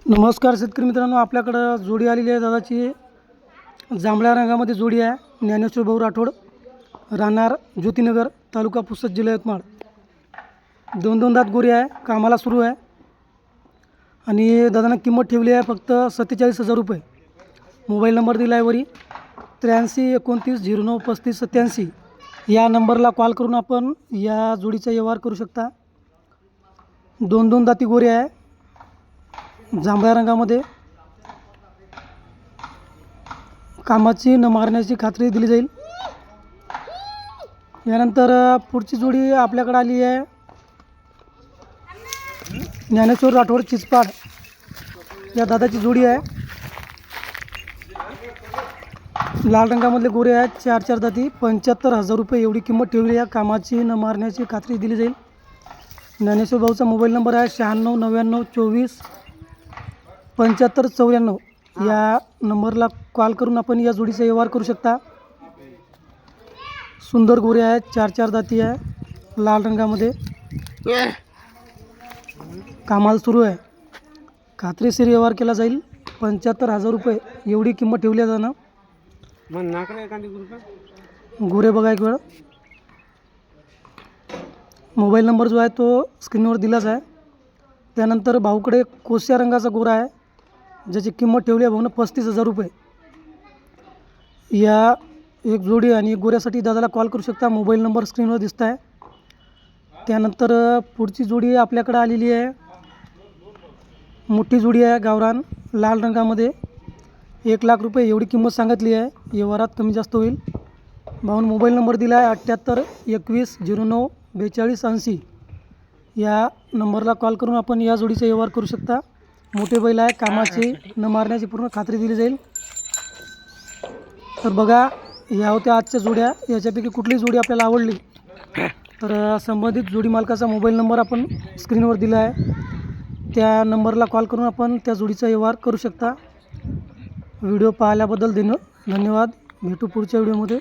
नमस्कार शेतकरी मित्रांनो, आपल्याकडं जोडी आलेली आहे दादाची. जांभळ्या रंगामध्ये जोडी आहे. ज्ञानेश्वर भाऊ राठोड, राहणार ज्योतिनगर, तालुका पुसद, जिल्हा यवतमाळ. दोन दोन दात गोरी आहे, कामाला सुरू आहे. आणि दादानं किंमत ठेवली आहे फक्त 47,000 रुपये. मोबाईल नंबर दिला आहे वरी 83 29 09 35 87. या नंबरला कॉल करून आपण या जोडीचा व्यवहार करू शकता. दोन दोन दाती गोरी आहे, जांभळ्या रंगामध्ये. कामाची न मारण्याची खात्री दिली जाईल. यानंतर पुढची जोडी आपल्याकडे आली आहे ज्ञानेश्वर राठोड चिचपाड, या दादाची जोडी आहे. लाल रंगामधले गोरे आहेत, 4 दाती, 75,000 रुपये एवढी किंमत ठेवली आहे. कामाची न मारण्याची खात्री दिली जाईल. ज्ञानेश्वर भाऊचा मोबाईल नंबर आहे 96 99 24 75 94. या नंबरला कॉल करून आपण या जोडीचा व्यवहार करू शकता. सुंदर गोरे आहेत, 4 दाती आहे, लाल रंगामध्ये. कामाला सुरू आहे. खात्रीशीर व्यवहार केला जाईल. 75,000 रुपये एवढी किंमत ठेवली आहे जाणं. गोरे बघा एक वेळ. मोबाईल नंबर जो आहे तो स्क्रीनवर दिलाच आहे. त्यानंतर भाऊकडे कोस्या रंगाचा गोरा आहे, ज्याची किंमत ठेवली आहे भाऊनं 35,000 रुपये. या एक जोडी आणि एक गोऱ्यासाठी दादाला कॉल करू शकता. मोबाईल नंबर स्क्रीनवर दिसत आहे. त्यानंतर पुढची जोडी आपल्याकडे आलेली आहे. मोठी जोडी आहे, गावरान, लाल रंगामध्ये. 1,00,000 रुपये एवढी किंमत सांगितली आहे. व्यवहारात कमी जास्त होईल. भाऊन मोबाईल नंबर दिला आहे 78 21 09 42 80. या नंबरला कॉल करून आपण या जोडीचा व्यवहार करू शकता. मोठे बैल आहे, कामाची न मारण्याची पूर्ण खात्री दिली जाईल. तर बघा, ह्या होत्या आजच्या जोड्या. याच्यापैकी कुठलीही जोडी आपल्याला आवडली तर संबंधित जोडी मालकाचा मोबाईल नंबर आपण स्क्रीनवर दिला आहे. त्या नंबरला कॉल करून आपण त्या जोडीचा व्यवहार करू शकता. व्हिडिओ पाहिल्याबद्दल धन्यवाद. भेटू पुढच्या व्हिडिओमध्ये.